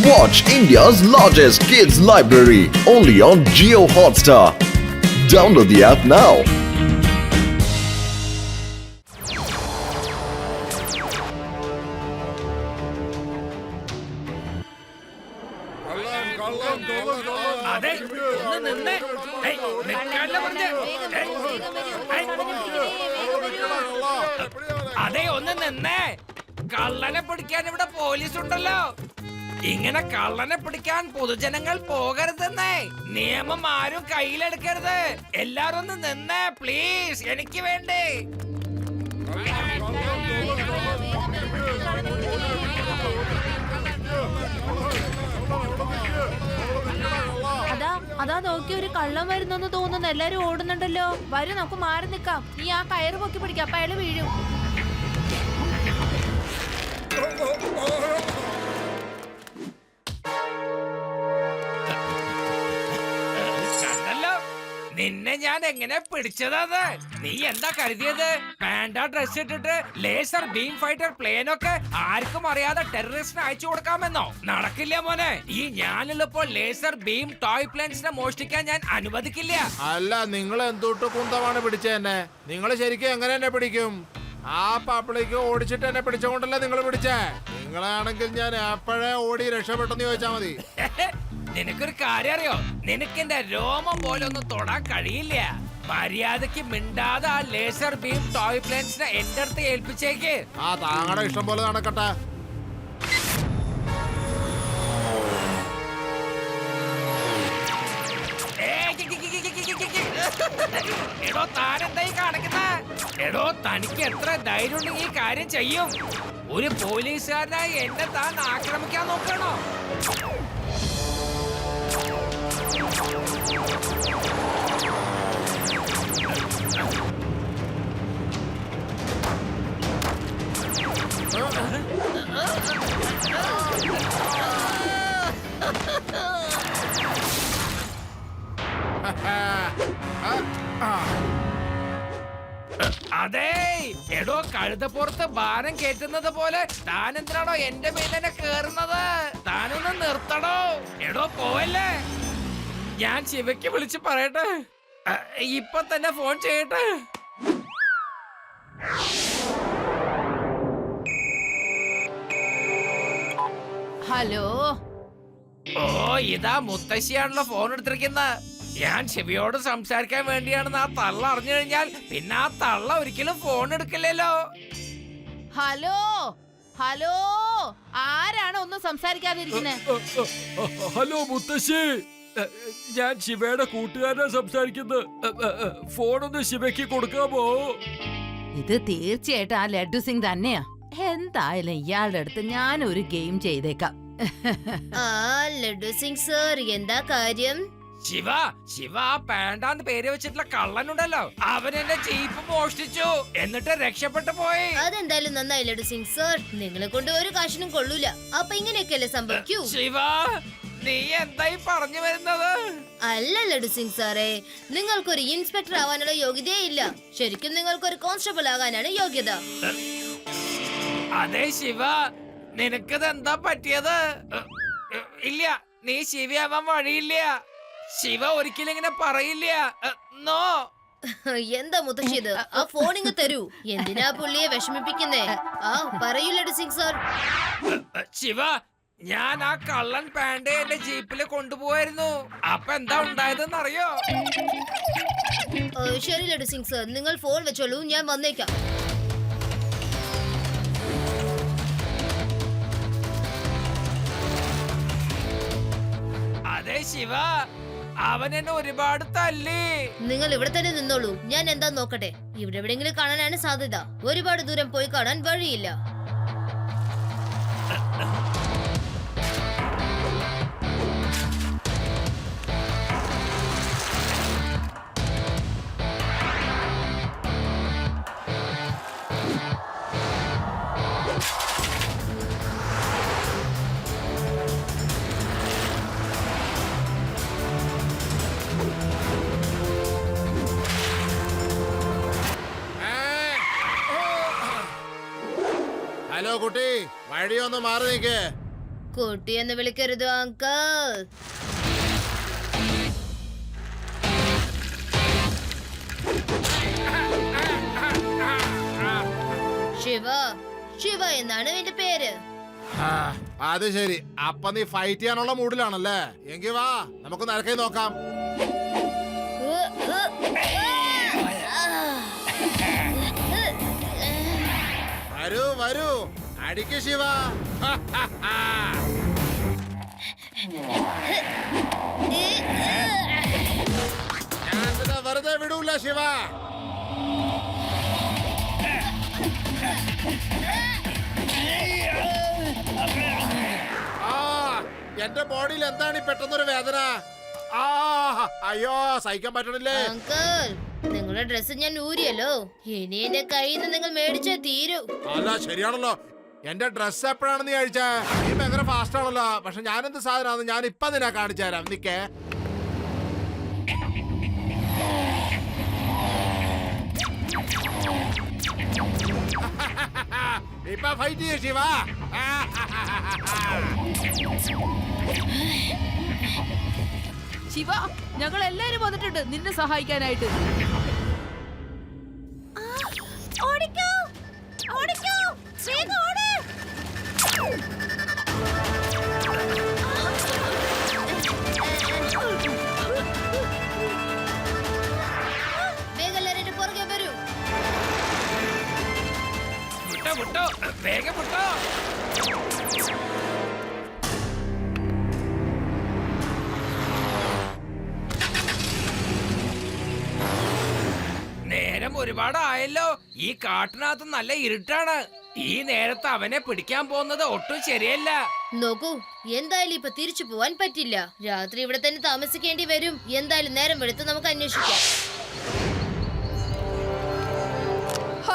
Watch India's largest kids library only on Jio Hotstar. Download the app now. അതെ ഒന്ന് നിന്ന് നിൽക്കാനല്ലേ പറഞ്ഞേ അതെ ഒന്ന് നിന്നേ കള്ളനെ പിടിക്കാൻ ഇവിടെ പോലീസ് ഉണ്ടല്ലോ ഇങ്ങനെ കള്ളനെ പിടിക്കാൻ പൊതുജനങ്ങൾ പോകരുതെന്നേ നിയമം ആരും കയ്യിലെടുക്കരുത് എല്ലാരും ഒന്ന് നിന്നേ പ്ലീസ് എനിക്ക് വേണ്ടി അതാ നോക്കി ഒരു കള്ളം വരുന്നെന്ന് തോന്നുന്നു. എല്ലാരും ഓടുന്നുണ്ടല്ലോ. വരും, നമുക്ക് മാറി നിക്കാം. നീ ആ കയറ് പൊക്കി പിടിക്കാം, അപ്പൊ അയാള് വീഴും. കണ്ടല്ലോ നിന്നെ ഞാൻ എങ്ങനെ പിടിച്ചതാന്ന്. നീ എന്താ കരുതിയത്? പാൻഡ ഡ്രസ് ഇട്ടിട്ട് ലേസർ ബീം ഫൈറ്റർ പ്ലെയിനൊക്കെ ആർക്കും അറിയാതെ ടെററിസ്റ്റിന് അയച്ചു കൊടുക്കാമെന്നോ? നടക്കില്ല മോനെ. ഈ ഞാനുള്ളപ്പോൾ ലേസർ ബീം ടോയ് പ്ലെയിൻസിനെ മോഷ്ടിക്കാൻ ഞാൻ അനുവദിക്കില്ല. അല്ല, നിങ്ങൾ എന്തൊട്ട് കുന്തമാണ് പിടിച്ചെന്നെ? നിങ്ങൾ ശരിക്കും എങ്ങനെ എന്നെ പിടിക്കും? ആ പബ്ലിക്ക് ഓടിച്ചിട്ട് എന്നെ പിടിച്ചോണ്ടല്ലേ നിങ്ങൾ പിടിച്ചേ? നിങ്ങളാണെങ്കിൽ ഞാൻ എപ്പോഴേ ഓടി രക്ഷപ്പെട്ടെന്ന് ചോദിച്ചാ മതി. നിനക്കൊരു കാര്യം അറിയോ? നിനക്ക് എന്റെ രോമം പോലെ ഒന്നും തൊടാൻ കഴിയില്ല. മര്യാദക്ക് മിണ്ടാതെ ആ ലേസർ ബീം ടോയ് പ്ലെയിൻസിനെ എന്റെ അടുത്ത് ഏൽപ്പിച്ചേക്ക്. ആ താങ്കളുടെ ഇഷ്ടം പോലെ നടക്കട്ടെ. എടോ താനെന്തായി കാണിക്കുന്ന? എടോ തനിക്ക് എത്ര ധൈര്യം ഉണ്ടെങ്കിൽ ഈ കാര്യം ചെയ്യും? ഒരു പോലീസുകാരനായി എന്നെ താൻ ആക്രമിക്കാൻ നോക്കണോ? അതെ എടോ കഴുതപ്പുറത്ത് ഭാരം കേറ്റുന്നത് പോലെ താൻ എന്തിനാണോ എന്റെ മേലെ കേറുന്നത്? താനൊന്ന് നിർത്തടോ. എടോ പോവല്ലേ. ഞാൻ ശിവയ്ക്ക് വിളിച്ച് പറയട്ടെ. ഇപ്പൊ തന്നെ ഫോൺ ചെയ്യട്ടെ. ഹലോ. ഓ ഇതാ മുത്തശ്ശിയാണല്ലോ ഫോൺ എടുത്തിരിക്കുന്നത്. ഞാൻ ശിവയോട് സംസാരിക്കാൻ വേണ്ടിയാണെന്ന് ആ തള്ള അറിഞ്ഞു കഴിഞ്ഞാൽ പിന്നെ ആ തള്ള ഒരിക്കലും ഫോൺ എടുക്കില്ലല്ലോ. ഹലോ ഹലോ, ആരാണ് ഒന്നും സംസാരിക്കാതിരിക്കുന്നത്? ഹലോ മുത്തശ്ശി, ഞാൻ ശിവയുടെ കൂട്ടുകാരനാ സംസാരിക്കുന്നത്. ഫോണൊന്ന് ശിവയ്ക്ക് കൊടുക്കാമോ? ഇത് തീർച്ചയായിട്ടും ആ ലഡ്ഡു സിംഗ് തന്നെയാ. എന്തായാലും ഇയാളുടെ അടുത്ത് ഞാൻ ഒരു ഗെയിം ചെയ്തേക്കാം. ലഡ്ഡു സിംഗ് സർ, എന്താ കാര്യം? ശിവ ആ പാണ്ടാന്ന് പേര് വെച്ചിട്ടുള്ള കള്ളനുണ്ടല്ലോ, അവൻ എന്റെ ജീപ്പ് മോഷ്ടിച്ചു എന്നിട്ട് രക്ഷപ്പെട്ടു പോയി. അതെന്തായാലും നന്നായി ലഡ്ഡു സിംഗ് സർ. നിങ്ങളെ കൊണ്ട് ഒരു കാശിനും കൊള്ളൂല. അപ്പൊ ഇങ്ങനെയൊക്കെയല്ലേ സംഭവിക്കൂ? ശിവ നീ എന്തായി പറഞ്ഞു വരുന്നത്? അല്ല ലഡ്ഡു സിംഗ് സാറേ, നിങ്ങൾക്കൊരു ഇൻസ്പെക്ടർ ആവാനുള്ള യോഗ്യതയേ ഇല്ല. ശരിക്കും നിങ്ങൾക്കൊരു കോൺസ്റ്റബിൾ ആകാനാണ് യോഗ്യത. അതെ ശിവ, നിനക്കത് എന്താ പറ്റിയത്? ഇല്ല, നീ ശിവയാവാൻ വഴിയില്ല. ശിവ ഒരിക്കലും ഇങ്ങനെ പറയില്ല. നോ. എന്താ മുത്തശ്ശി ഇത്? ആ ഫോണിങ് തരൂ. എന്തിനാ പുള്ളിയെ വിഷമിപ്പിക്കുന്നേ? ആ പറയൂ ലഡ്ഡു സിംഗ് സാർ. ശിവ, ഞാൻ ആ കള്ളൻ പാൻഡെ എന്റെ ജീപ്പില് കൊണ്ടുപോയിരുന്നു. അപ്പൊ എന്താ ഉണ്ടായതെന്ന് അറിയോ? ശരി ലഡ്ഡു സിംഗ് സാർ, നിങ്ങൾ ഫോൺ വെച്ചോളൂ, ഞാൻ വന്നേക്കാം. അതെ ശിവ, അവൻ എന്നെ ഒരുപാട് തല്ലി. നിങ്ങൾ ഇവിടെ തന്നെ നിന്നോളൂ, ഞാൻ എന്താ നോക്കട്ടെ. ഇവിടെ എവിടെയെങ്കിലും കാണാനാണ് സാധ്യത. ഒരുപാട് ദൂരം പോയി കാണാൻ വഴിയില്ല. ഹലോ കുട്ടി, വഴിയൊന്ന് മാറി നിൽക്കേ. കുട്ടിയെന്ന് വിളിക്കരുത് അങ്കിൾ. ശിവ, ശിവ എന്നാണ് എന്റെ പേര്. ആ, അത് ശരി. അപ്പൊ നീ ഫൈറ്റ് ചെയ്യാനുള്ള മൂഡിലാണല്ലേ? എങ്കി വാ, നമുക്ക് നരക്കായി നോക്കാം. വരൂ വരൂ, അടിക്ക് ശിവ. ഞാൻ നിന്നെ വെറുതെ വിടൂല ശിവ. എന്റെ ബോഡിയിൽ എന്താണ് ഈ പെട്ടെന്നൊരു വേദന? ആ, അയ്യോ, സഹിക്കാൻ പറ്റണില്ലേ? അങ്കിൾ, നിങ്ങളുടെ ഡ്രസ് ഞാൻ ഊരിയല്ലോ. ഇനി എന്റെ കയ്യിൽ നിന്ന് നിങ്ങൾ മേടിച്ചേ തീരൂ. അല്ല, ശരിയാണല്ലോ. എന്റെ ഡ്രസ് എപ്പോഴാണ് നീ അഴിച്ചേ? നീ ഭയങ്കര ഫാസ്റ്റ് ആണല്ലോ. പക്ഷെ ഞാനെന്ത് സാധനമാണ്? ഞാൻ ഇപ്പൊ നിന്നെ കാണിച്ചു തരാം. നിക്കേ. ഇപ്പൊ ഫൈറ്റ് ചെയ്യ ശിവ. ശിവ, ഞങ്ങൾ എല്ലാരും വന്നിട്ടുണ്ട് നിന്നെ സഹായിക്കാനായിട്ട്. വേഗം എല്ലാവരും എന്റെ പുറകെ വരൂ. വിട്ടോ വിട്ടോ, വേഗം വിട്ടോ. നേരം ഒരുപാടായല്ലോ. ഈ കാട്ടിനകത്ത് നല്ല ഇരുട്ടാണ്. ഈ നേരത്ത് അവനെ പിടിക്കാൻ പോകുന്നത് ഒട്ടും ശരിയല്ല. നോക്കൂ, എന്തായാലും ഇപ്പൊ തിരിച്ചു പോവാൻ പറ്റില്ല. രാത്രി ഇവിടെ തന്നെ താമസിക്കേണ്ടി വരും. എന്തായാലും നേരം വെളുത്ത് നമുക്ക് അന്വേഷിക്കാം.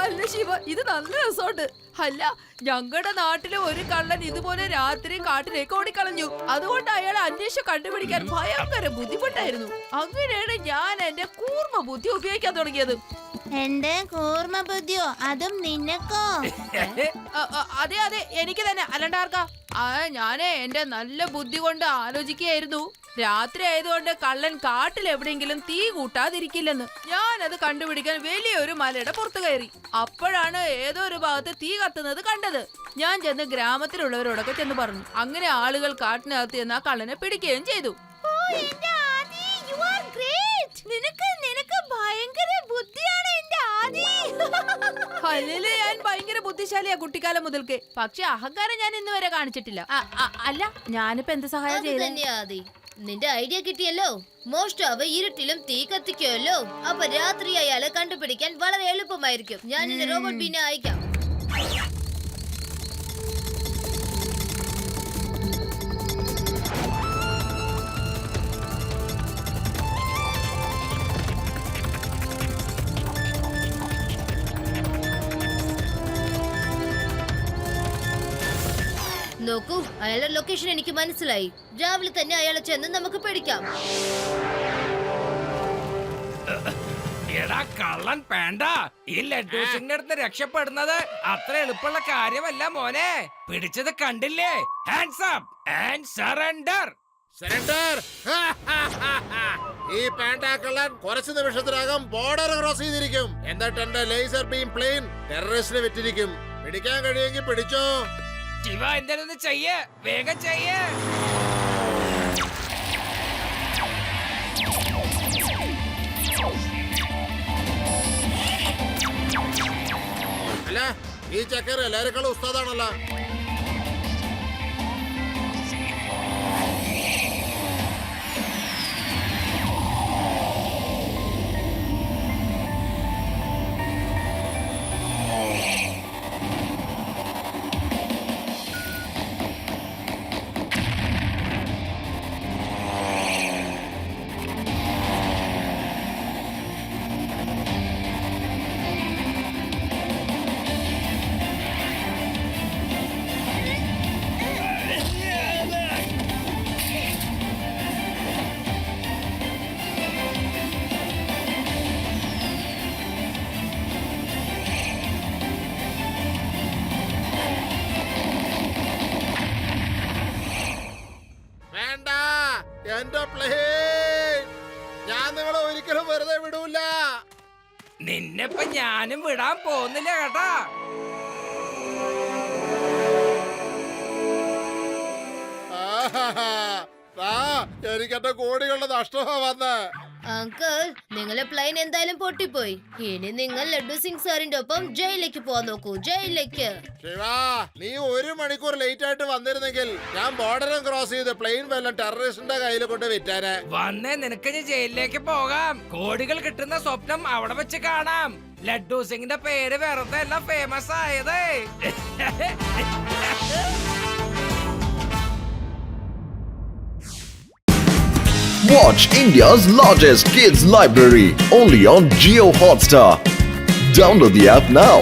അല്ല ശിവ, ഇത് നല്ല രസമുണ്ട്. അല്ല, ഞങ്ങളുടെ നാട്ടിലെ ഒരു കള്ളൻ ഇതുപോലെ രാത്രി കാട്ടിലേക്ക് ഓടിക്കളഞ്ഞു. അതുകൊണ്ട് അയാളെ അന്വേഷിച്ച് കണ്ടുപിടിക്കാൻ ഭയങ്കര ബുദ്ധിമുട്ടായിരുന്നു. അങ്ങനെയാണ് ഞാൻ എന്റെ കൂർമ്മ ബുദ്ധി ഉപയോഗിക്കാൻ തുടങ്ങിയത്. എന്റെ കൂർമ്മ ബുദ്ധിയോ? അതും നിനക്കോ? അതെ അതെ, എനിക്ക് തന്നെ. അല്ലാണ്ടാർക്കാ? ഞാനേ എന്റെ നല്ല ബുദ്ധി കൊണ്ട് ആലോചിക്കുകയായിരുന്നു. രാത്രി ആയതുകൊണ്ട് കള്ളൻ കാട്ടിൽ എവിടെയെങ്കിലും തീ കൂട്ടാതിരിക്കില്ലെന്ന്. ഞാനത് കണ്ടുപിടിക്കാൻ വലിയൊരു മലയുടെ പുറത്തു കയറി. അപ്പോഴാണ് ഏതോ ഒരു ഭാഗത്ത് തീ കത്തുന്നത് കണ്ടത്. ഞാൻ ചെന്ന് ഗ്രാമത്തിലുള്ളവരോടൊക്കെ ചെന്ന് പറഞ്ഞു. അങ്ങനെ ആളുകൾ കാട്ടിനകത്ത് ചെന്ന് ആ കള്ളനെ പിടിക്കുകയും ചെയ്തു. അല്ലല്ലേ, ഞാൻ ഭയങ്കര ബുദ്ധിശാലിയാ കുട്ടിക്കാലം മുതൽക്കേ. പക്ഷെ അഹങ്കാരം ഞാൻ ഇന്ന് വരെ കാണിച്ചിട്ടില്ല. അല്ല, ഞാനിപ്പോ എന്ത് സഹായം ചെയ്തു? നിന്റെ ഐഡിയ കിട്ടിയല്ലോ. മോഷ്ടാവ് ഇരുട്ടിലും തീ കത്തിക്കുമല്ലോ. അപ്പൊ രാത്രി അയാളെ കണ്ടുപിടിക്കാൻ വളരെ എളുപ്പമായിരിക്കും. ഞാൻ എന്റെ റോബോട്ട് ബീനെ അയക്കാം. നോക്കൂ, അയാളുടെ ലൊക്കേഷൻ എനിക്ക് മനസ്സിലായി. രാവിലെ തന്നെ അയാളെ ചെന്ന് നമുക്ക് പിടിക്കാം. എടാ കള്ളൻ പേണ്ട, ഈ ലഡ്ഡു സിംഗിന്റെ അടുത്ത് രക്ഷപ്പെടുന്നത് അത്ര എളുപ്പമുള്ള കാര്യമല്ല മോനെ. പിടിച്ചത് കണ്ടില്ലേ? Hands up and surrender. Surrender. ഈ പാൻഡാക്കള്ളൻ കുറച്ച് നിമിഷത്തിനകം ബോർഡർ ക്രോസ് ചെയ്തിരിക്കും. എന്നിട്ട് എന്റെ ലേസർ ബീം പ്ലെയിൻ ടെററിസ്റ്റിനെ വിറ്റിരിക്കും. പിടിക്കാൻ കഴിയുമെങ്കിൽ പിടിച്ചോ. ശിവ, എന്തായാലും ചെയ്യേ, വേഗം ചെയ്യേ. അല്ല, ഈ ചക്കർ എല്ലാരെക്കാളും ഉസ്താദാണല്ലോ. എന്റെ പ്ലെയിൻ ഞാൻ നിങ്ങളെ ഒരിക്കലും വെറുതെ വിടൂല. നിന്നെപ്പൊ ഞാനും വിടാൻ പോകുന്നില്ല കേട്ടാ. എനിക്ക് എന്റെ കോടികളുടെ നഷ്ടമാ വന്ന്. അങ്കിൾ നിങ്ങളെ പ്ലെയിൻ എന്തായാലും പൊട്ടിപ്പോയി. ഇനി നിങ്ങൾ ലഡ്ഡു സിംഗ് സാറിന്റെ ഒപ്പം ജയിലിലേക്ക് പോവാൻ നോക്കൂ. ജയിലിലേക്ക്. ശിവ, നീ 1 മണിക്കൂർ ലേറ്റ് ആയിട്ട് വന്നിരുന്നെങ്കിൽ ഞാൻ ബോർഡറും ക്രോസ് ചെയ്ത് പ്ലെയിൻ വല്ലതും ടെററിസ്റ്റിന്റെ കയ്യിൽ കൊണ്ട് വിറ്റാനെ. വന്നേ നിനക്ക് ഇനി ജയിലിലേക്ക് പോകാം. കോടികൾ കിട്ടുന്ന സ്വപ്നം അവിടെ വെച്ച് കാണാം. ലഡ്ഡു സിംഗിന്റെ പേര് വെറുതെ അല്ല ഫേമസ് ആയത്. Watch India's largest kids library only on Geo Hotstar. Download the app now.